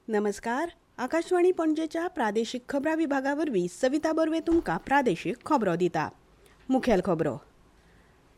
नमस्कार. आकाशवाणी पणजेच्या प्रादेशीक खबरां विभागावरवीं सविता बर्वे तुमकां प्रादेशीक खबरो दिता. मुखेल खबरो.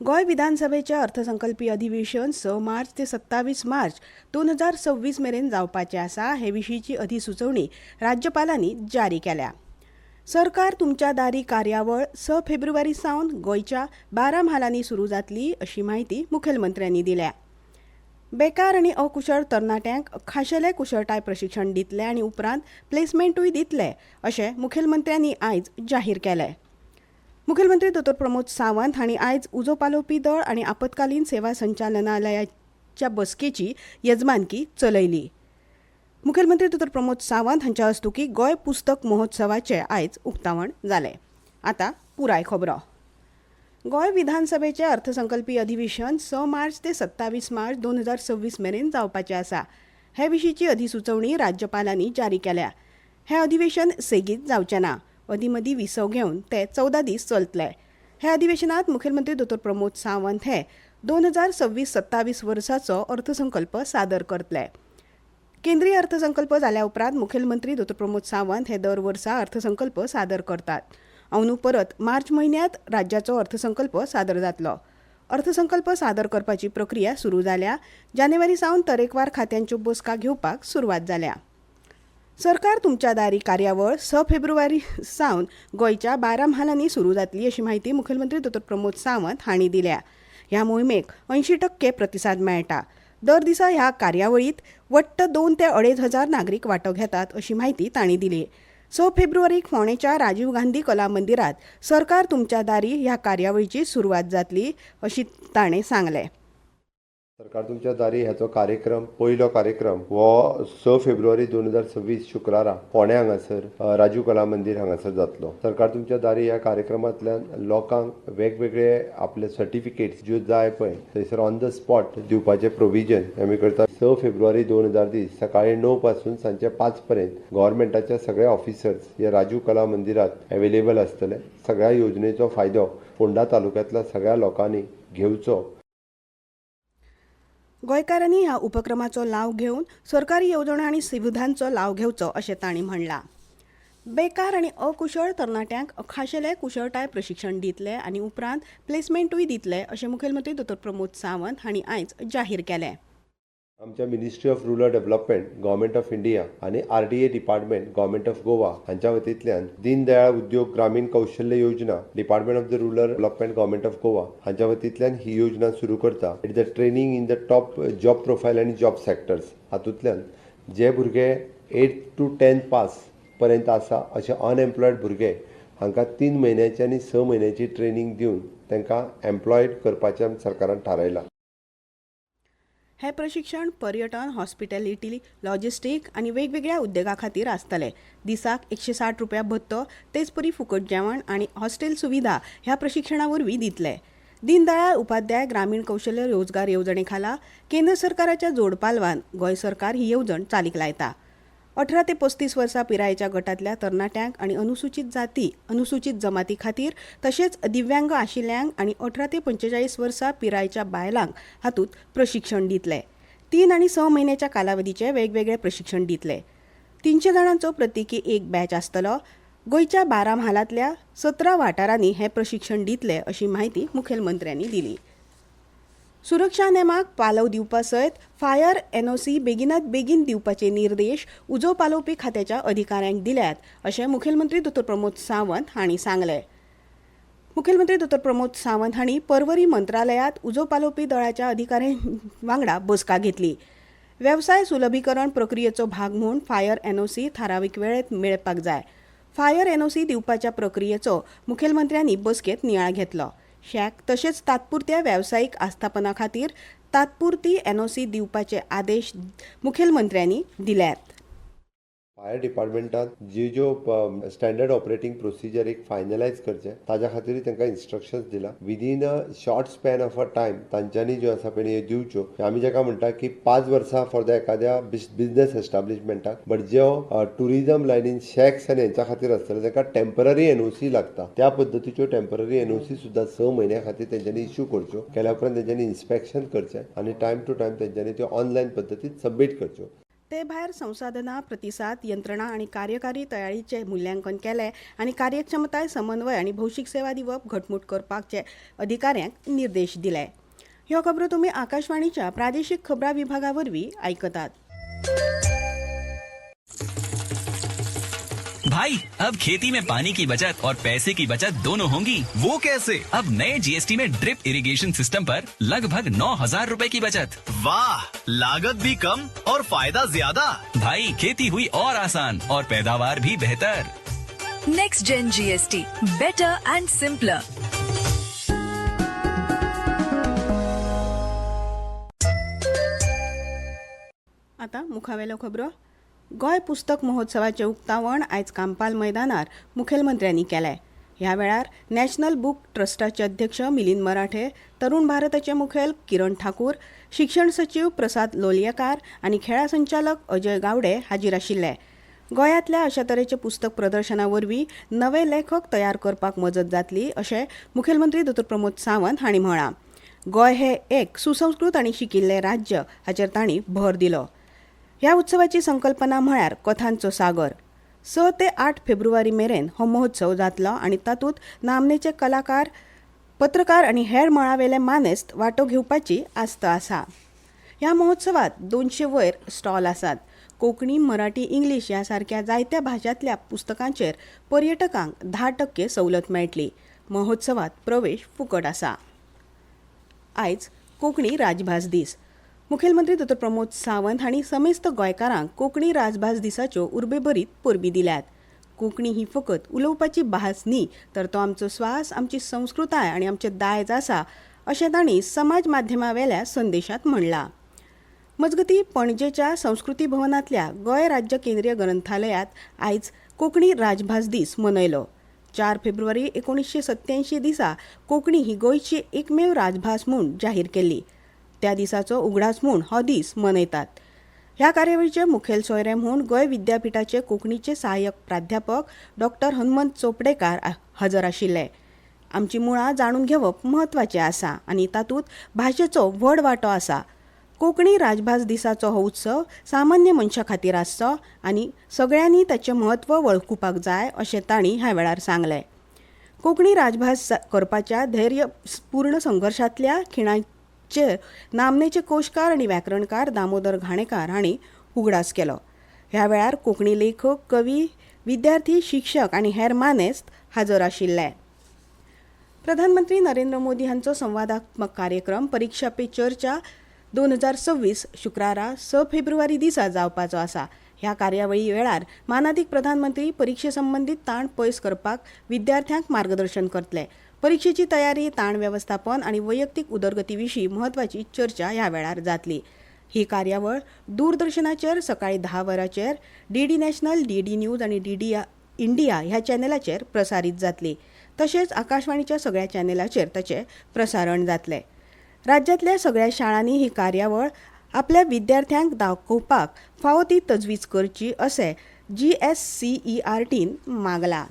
गोंय विधानसभेचें अर्थसंकल्पीय अधिवेशन 6 मार्च ते 27 मार्च 2026 मेरेन जावपाचें आसा हे विशींची अधिसुचोवणी राज्यपालांनी जारी केल्या. सरकार तुमच्या दारी कार्यावळ 6 फेब्रुवारी सावन गोंयच्या 12 म्हालांनी सुरू जातली अशी माहिती मुखेलमंत्र्यांनी दिल्या. बेकार आनी अकुशळ तरणाट्यांक खाशेले कुशळटाय प्रशिक्षण दितले आनी उपरांत प्लेसमेंटूय दितले अशें मुखेलमंत्र्यांनी आयज जाहीर केलें. मुखेलमंत्री दोतोर प्रमोद सावंत हांणी आयज उजो पालोवपी दळ आनी आपतकालीन सेवा संचालनालयाच्या बसकेची येजमानकी चलयली. मुखेलमंत्री दोतोर प्रमोद सावंत हांच्या हस्तुकीं गोंय पुस्तक महोत्सवाचें आयज उक्तावण जालें. आतां पुराय खबरो. गोंय विधानसभेचें अर्थसंकल्पीय अधिवेशन 6 मार्च ते 27 मार्च 2026 मेरेन जावपाचें आसा. हे विशींची अधिसुचोवणी राज्यपालांनी जारी केल्या. हें अधिवेशन सेगीत जावचें ना. अदीमदीं विसव घेवन ते 14 दीस चलतले. हे अधिवेशनांत मुखेलमंत्री दोतोर प्रमोद सावंत हे 2026-27 वर्साचो अर्थसंकल्प सादर करतले. केंद्रीय अर्थसंकल्प जाल्या उपरांत मुखेलमंत्री दोतोर प्रमोद सावंत हे दर वर्सा अर्थसंकल्प सादर करतात. अंदू परत मार्च म्हयन्यांत राज्याचो अर्थसंकल्प सादर जातलो. अर्थसंकल्प सादर करपाची प्रक्रिया सुरू जाल्या. जानेवारी सावन तरेकवार खात्यांच्यो बसका घेवपाक सुरवात जाल्या. सरकार तुमच्या दारी कार्यावळ 6 फेब्रुवारी सावन गोंयच्या 12 म्हालांनी सुरू जातली अशी माहिती मुखेलमंत्री दोतोर प्रमोद सावंत हांणी दिल्या. ह्या मोहिमेक 80% प्रतिसाद मेळटा. दर दिसा ह्या कार्यावळीत वट्ट 2 ते 2,500 नागरीक वांटो घेतात अशी माहिती तांणी दिली. 6 फेब्रुवारीक फोंडेच्या राजीव गांधी कला मंदिरात सरकार तुमच्या दारी ह्या कार्यावळीची सुरवात जातली अशी ताणें सांगलें. सरकार तुमच्या दारी ह्याचो कार्यक्रम पयलो कार्यक्रम हो 6 फेब्रुवारी 2026 शुक्रारा फोंड्या हांगासर राजीव कला मंदिर हांगासर जातलो. सरकार तुमच्या दारी ह्या कार्यक्रमांतल्यान लोकांक वेगवेगळे आपले सर्टिफिकेट्स ज्यो जाय पळय थंयसर ऑन द स्पॉट दिवपाचें प्रोविजन आमी करता. 6 फेब्रुवारी 2020 सकाळी 9 पासून सांजे 5 पर्यंत गव्हर्नमेंटाच्या सगळ्या ऑफिसर्स ह्या राजीव कला मंदिरात अवेलेबल आसतले. सगळ्या योजनेचो फायदो फोंडा तालुक्यांतल्या सगळ्या लोकांनी घेवचो. गोंयकारांनी ह्या उपक्रमाचो लाव घेवन सरकारी येवजण्यो आनी सुविधांचो लाव घेवचो अशें तांणी म्हणलां. बेकार आनी अकुशळ तरणाट्यांक खाशेले कुशळटाय प्रशिक्षण दितले आनी उपरांत प्लेसमेंटूय दितले अशें मुखेलमंत्री दोतोर प्रमोद सावंत हांणी आयज जाहीर केलें. आमच्या ministry of rural development government of India आणि RDA department government of Goa हांच्या वतींतल्यान दीनदयाळ उद्योग ग्रामीण कौशल्य योजना department of the rural development government of Goa हांच्या वतींतल्यान ही योजना सुरू करता. It the training in the top job profile आनी जॉब सेक्टर्स. हातूंतल्यान जे भुरगे 8 to 10 पास पर्यंत आसा अशे अनएम्प्लॉयड भुरगे हांकां 3 म्हयन्याची आनी 6 म्हयन्याची ट्रेनिंग दिवन तांकां एम्प्लॉयड करपाचें सरकारान थारायलां. हे प्रशिक्षण पर्यटन, हॉस्पिटॅलिटी, लॉजिस्टीक आनी वेगवेगळ्या उद्देगा खातीर आसतले. दिसाक 160 रुपया भत्तो, तेच परी फुकट जेवण आनी हॉस्टेल सुविधा ह्या प्रशिक्षणा वरवीं दितले. दीनदयाळ उपाध्याय ग्रामीण कौशल्य रोजगार येवजणे खाला केंद्र सरकाराच्या जोड पालवान गोंय सरकार ही येवजण चालीक लायता. 18 ते 35 वर्सां पिरायेच्या गटांतल्या तरणाट्यांक आनी अनुसूचित जाती, अनुसूचित जमाती खातीर तशेंच दिव्यांग आशिल्ल्यांक आनी 18 ते 45 वर्सां पिरायेच्या बायलांक हातूंत प्रशिक्षण दितले. 3 आनी 6 म्हयन्याच्या कालावधीचे वेगवेगळे प्रशिक्षण दितले. 300 जाणांचो प्रत्येकी एक बॅच आसतलो. गोंयच्या 12 म्हालांतल्या 17 वाठारांनी हे प्रशिक्षण दितले अशी माहिती मुखेलमंत्र्यांनी दिली. सुरक्षा नेमाक पालव दिवपा सयत फायर NOC बेगिनात बेगीन दिवपाचे निर्देश उजो पालोवपी खात्याच्या अधिकाऱ्यांक दिल्यात अशें मुखेलमंत्री दोतोर प्रमोद सावंत हांणी सांगलें. मुखेलमंत्री दोतोर प्रमोद सावंत हांणी पर्वरी मंत्रालयांत उजो पालोवपी दळाच्या अधिकाऱ्यां वांगडा बसका घेतली. वेवसाय सुलभीकरण प्रक्रियेचो भाग म्हूण फायर NOC थारावीक वेळेत मेळपाक जाय. फायर NOC दिवपाच्या प्रक्रियेचो मुखेलमंत्र्यांनी बसकेंत नियाळ घेतलो. शेक तशेंच तात्पुरत्या वेवसायीक आस्थापना खातीर तात्पुरती NOC दिवपाचे आदेश मुखेलमंत्र्यांनी दिल्यात. फायर डिपार्टमेंटात ज्यो स्टँडर्ड ऑपरेटिंग प्रोसिजर एक फायनलायज करचे ताज्या खातीर तांकां इन्स्ट्रक्शन्स दिला. Within a short span of a time तांच्यांनी ज्यो आसा पळय दिवच्यो आमी जाका म्हणटा की 5 वर्सां फॉर द एखाद्या बिझनेस एस्टाब्लिशमेंटाक. बट ज्यो टुरिझम लायनीन शेक्स आनी हेंच्या खातीर आसतले तांकां टेम्पररी NOC लागता. त्या पद्दतीच्यो टेम्पररी NOC सुद्दां 6 म्हयन्या खातीर तेंच्यांनी इश्यू करच्यो. केल्या उपरांत तेंच्यांनी इन्स्पेक्शन करचें आनी टायम टू टायम तेंच्यांनी त्यो ऑनलायन पद्दतीन सबमीट करच्यो. ते भायर संसाधनां प्रतिसाद यंत्रणा आणि कार्यकारी तयारीचे मूल्यांकन केले आणि कार्यक्षमताय समन्वय आणि भौशीक सेवा दिवप घटमूट करपाचे अधिकाऱ्यांक निर्देश दिले. ह्यो खबरो तुम्ही आकाशवाणीच्या प्रादेशीक खबरां विभागा वरवीं आयकतात. भाई अब खेती में पानी की बचत और पैसे की बचत दोनों होंगी. वो कैसे? अब नए जीएसटी में ड्रिप इरिगेशन सिस्टम पर लगभग 9,000 रुपए की बचत. वाह, लागत भी कम और फायदा ज्यादा. भाई खेती हुई और आसान और पैदावार भी बेहतर. Next Gen GST, better and simpler. आता मुखावेलो खबरो. गोंय पुस्तक महोत्सवाचे उक्तावण आयज कांपाल मैदानार मुखेलमंत्र्यांनी केले. ह्या वेळार नॅशनल बुक ट्रस्टाचे अध्यक्ष मिलिंद मराठे, तरुण भारताचे मुखेल किरण ठाकूर, शिक्षण सचिव प्रसाद लोलयेकार आणि खेळा संचालक अजय गावडे हाजीर आशिल्ले. गोंयांतल्या अशा तरेचे पुस्तक प्रदर्शना वरवीं नवे लेखक तयार करपाक मजत जातली अशें मुखेलमंत्री डॉ. प्रमोद सावंत हांणी म्हळां. गोंय हे एक सुसंस्कृत आनी शिकिल्लें राज्य हाचेर तांणी भर दिलो. ह्या उत्सवाची संकल्पना म्हळ्यार कथांचो सागर. 6 ते 8 फेब्रुवारी मेरेन हो महोत्सव जातलो आणि तातूंत नामनेचे कलाकार, पत्रकार आणि हेर मळावेले मानेस्त वांटो घेवपाची आस्त आसा. ह्या महोत्सवात 200 वयर स्टॉल आसात. कोंकणी, मराठी, इंग्लीश ह्या सारक्या जायत्या भाशांतल्या पुस्तकांचेर पर्यटकांक 10% सवलत मेळटली. महोत्सवात प्रवेश फुकट आसा. आयज कोंकणी राजभास दीस. मुखेलमंत्री डॉ. प्रमोद सावंत हांणी समेस्त गोंयकारांक कोंकणी राजभास दिसाच्यो उर्बेभरीत परबीं दिल्यात. कोंकणी ही फकत उलोवपाची भास न्ही, तर तो आमचो स्वास, आमची संस्कृताय आनी आमचें दायज आसा अशें तांणी समाज माध्यमावेल्या संदेशांत म्हणलां. मजगतीं पणजेच्या संस्कृती भवनांतल्या गोंय राज्य केंद्रीय ग्रंथालयात आयज कोंकणी राजभास दीस मनयलो. 4 फेब्रुवारी 1987 दिसा कोंकणी ही गोंयची एकमेव राजभास म्हूण जाहीर केल्ली. त्या दिसाचो उगडास म्हूण हो दीस मनयतात. ह्या कार्यावळीचे मुखेल सोयरे म्हूण गोंय विद्यापीठाचे कोंकणीचे सहाय्यक प्राध्यापक डॉ. हनुमंत चोपडेकार हजर आशिल्ले. आमची मुळां जाणून घेवप म्हत्वाचें आसा आनी तातूंत भाशेचो व्हड वांटो आसा. कोंकणी राजभास दिसाचो हो उत्सव सामान्य मनशा खातीर आसचो आनी सगळ्यांनी ताचें म्हत्व वळखुपाक जाय अशें तांणी ह्या वेळार सांगलें. कोंकणी राजभास करपाच्या धैर्यपूर्ण संघर्शांतल्या खिणांचेर नामनेचे कोशकार आनी व्याकरणकार दामोदर घाणेकार हांणी उगडास केलो. ह्या वेळार कोंकणी लेखक, कवी, विद्यार्थी, शिक्षक आनी हेर मानेस्त हाजर आशिल्ले. प्रधानमंत्री नरेंद्र मोदी हांचो संवादात्मक कार्यक्रम परीक्षा पे चर्चा 2026 शुक्रारा 6 फेब्रुवारी दिसा जावपाचो आसा. ह्या कार्यावळी वेळार मानादीक प्रधानमंत्री परीक्षे संबंधीत ताण पयस करपाक विद्यार्थ्यांक मार्गदर्शन करतले. परीक्षेची तयारी, ताण व्यवस्थापन आणि वैयक्तिक उदरगती विशीं म्हत्वाची चर्चा ह्या वेळार जातली. ही कार्यावळ दूरदर्शनाचेर सकाळी 10 वरांचेर, डीडी नॅशनल, डीडी न्यूज आणि डीडी इंडिया ह्या चॅनलाचेर प्रसारीत जातली. तशेंच आकाशवाणीच्या सगळ्या चॅनलाचेर ताचें प्रसारण जातलें. राज्यांतल्या सगळ्या शाळांनी ही कार्यावळ आपल्या विद्यार्थ्यांक दाखोवपाक फावो ती तजवीज करची अशें GSCERTन मागलां.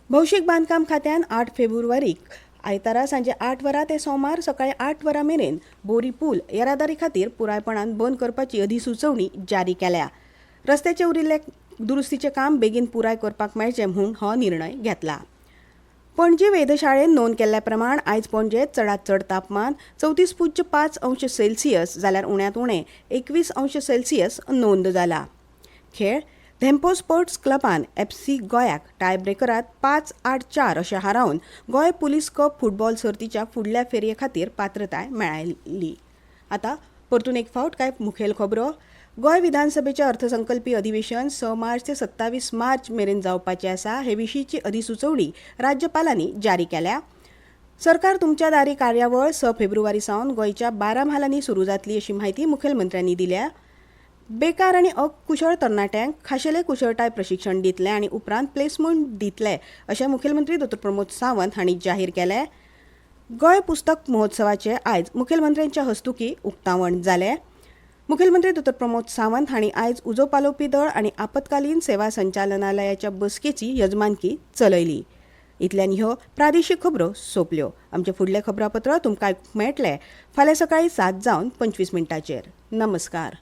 भौशीक बांदकाम खात्यान 8 फेब्रुवारीक आयतारा सांजे 8 वरां ते सोमार सकाळी 8 वरां मेरेन बोरी पूल येरादारी खातीर पुरायपणान बंद करपाची अधिसुचोवणी जारी केल्या. रस्त्याचे उरिल्ले दुरुस्तीचें काम बेगीन पुराय करपाक मेळचें म्हूण हो निर्णय घेतला. पणजी वेधशाळेन नोंद केल्ल्या प्रमाण आयज पणजेंत चडांत चड तापमान 34.5 अंश सेल्सियस जाल्यार उण्यांत उणें 21 अंश सेल्सियस नोंद जाला. खेळ धेंपो स्पोर्ट्स क्लबान FC गोंयाक टायब्रेकरांत 5-8-4 अशें हारावन गोंय पुलीस कप फुटबॉल सर्तीच्या फुडल्या फेरये खातीर पात्रताय मेळयली. आतां परतून एक फावट कांय मुखेल खबरो. गोंय विधानसभेचें अर्थसंकल्पीय अधिवेशन 6 मार्च ते 27 मार्च मेरेन जावपाचें आसा. हे विशींची अधिसुचोवणी राज्यपालांनी जारी केल्या. सरकार तुमच्या दारी कार्यावळ 6 फेब्रुवारी सावन गोंयच्या 12 म्हालांनी सुरू जातली अशी माहिती मुखेलमंत्र्यांनी दिल्या. बेकार आनी अकुशळ तरणाट्यांक खाशेले कुशळटाय प्रशिक्षण दितले आनी उपरांत प्लेसमेंट दितले अशें मुखेलमंत्री डॉ. प्रमोद सावंत हांणी जाहीर केलें. गोंय पुस्तक महोत्सवाचें आयज मुखेलमंत्र्यांच्या हस्तुकीं उक्तावण जालें. मुखेलमंत्री डॉ. प्रमोद सावंत हांणी आयज उजो पालोवपी दळ आनी आपतकालीन सेवा संचालनालयाच्या बसकेची यजमानकी चलयली. इतल्यान ह्यो प्रादेशीक खबरो सोंपल्यो. आमचे फुडले खबरापत्र तुमकां मेळटले फाल्यां सकाळी 7:25 नमस्कार.